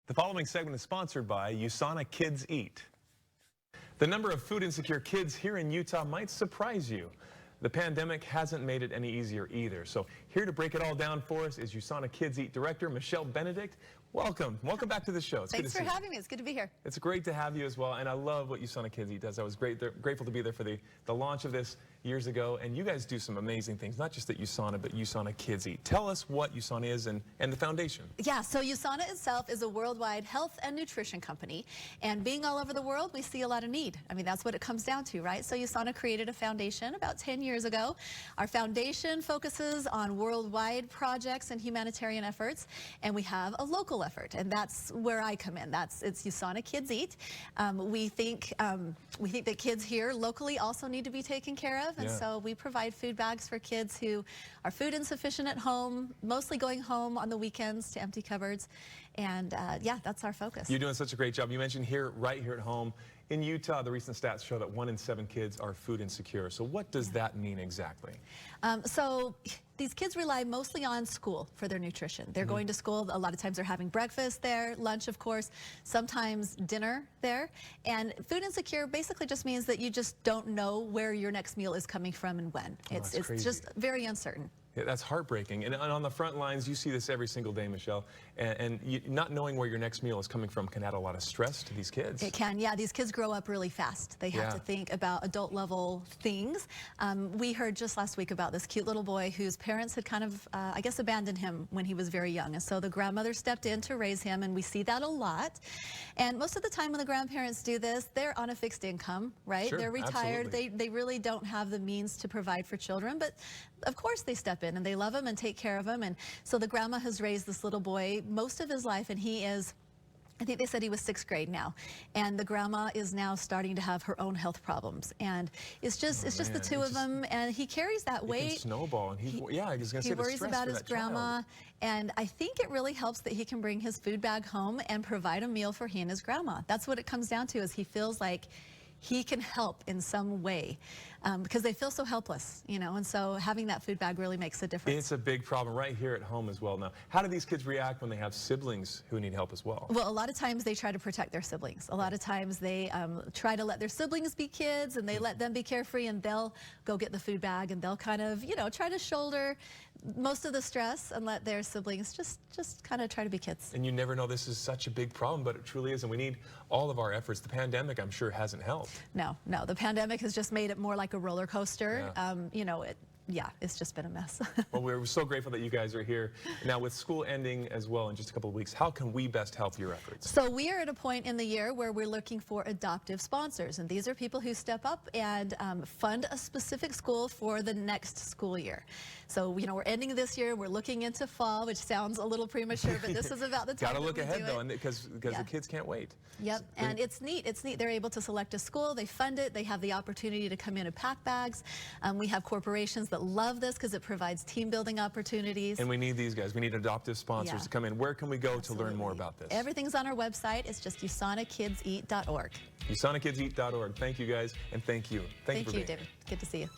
The following segment is sponsored by USANA Kids Eat. The number of food insecure kids here in Utah might surprise you. The pandemic hasn't made it any easier either. So here to break it all down for us is USANA Kids Eat Director Michelle Benedict. Welcome back to the show. Thanks for having me. It's good to be here. It's great to have you as well, and I love what USANA Kids Eat does. I was grateful to be there for the launch of this years ago, and you guys do some amazing things, not just at USANA, but USANA Kids Eat. Tell us what USANA is and the foundation. Yeah, so USANA itself is a worldwide health and nutrition company, and being all over the world, we see a lot of need. I mean, that's what it comes down to, right? So USANA created a foundation about 10 years ago. Our foundation focuses on worldwide projects and humanitarian efforts, and we have a local effort, and that's where I come in. It's USANA Kids Eat. We think that kids here locally also need to be taken care of, and so we provide food bags for kids who are food insufficient at home, mostly going home on the weekends to empty cupboards, and yeah, that's our focus. You're doing such a great job. You mentioned right here at home. In Utah, the recent stats show that 1 in 7 kids are food insecure. So what does that mean exactly? So these kids rely mostly on school for their nutrition. They're going to school. A lot of times they're having breakfast there, lunch, of course, sometimes dinner there. And food insecure basically just means that you just don't know where your next meal is coming from and when. It's just very uncertain. Yeah, that's heartbreaking. And on the front lines, you see this every single day, Michelle. And not knowing where your next meal is coming from can add a lot of stress to these kids. It can, yeah. These kids grow up really fast. They have to think about adult level things. We heard just last week about this cute little boy whose parents had kind of, I guess, abandoned him when he was very young. And so the grandmother stepped in to raise him, and we see that a lot. And most of the time when the grandparents do this, they're on a fixed income, right? Sure, they're retired. absolutely. They really don't have the means to provide for children, but of course they step in and they love him and take care of him. And so the grandma has raised this little boy most of his life, and he is, I think they said he was 6th grade now, and the grandma is now starting to have her own health problems, and it's just the two of them, and he carries that weight. It can snowball, and he worries about his grandma, and I think it really helps that he can bring his food bag home and provide a meal for he and his grandma. That's what it comes down to, is he feels like he can help in some way, because they feel so helpless, you know, and so having that food bag really makes a difference. It's a big problem right here at home as well. Now, how do these kids react when they have siblings who need help as well? Well, a lot of times they try to protect their siblings. A lot of times they try to let their siblings be kids, and they let them be carefree, and they'll go get the food bag, and they'll kind of, you know, try to shoulder most of the stress and let their siblings just kind of try to be kids. And you never know, this is such a big problem, but it truly is, and we need all of our efforts. The pandemic, I'm sure, hasn't helped. No, the pandemic has just made it more like a roller coaster. You know, it's just been a mess. Well, we're so grateful that you guys are here. Now, with school ending as well in just a couple of weeks, how can we best help your efforts? So we are at a point in the year where we're looking for adoptive sponsors, and these are people who step up and fund a specific school for the next school year. So, you know, we're ending this year, we're looking into fall, which sounds a little premature, but this is about the time. Got to look ahead, though, because the kids can't wait. Yep, and it's neat. They're able to select a school, they fund it, they have the opportunity to come in and pack bags. We have corporations that love this because it provides team building opportunities. And we need these guys. We need adoptive sponsors to come in. Where can we go to learn more about this? Everything's on our website. It's just USANAKidsEat.org. USANAKidsEat.org. Thank you guys, and thank you. Thank you, David. Good to see you.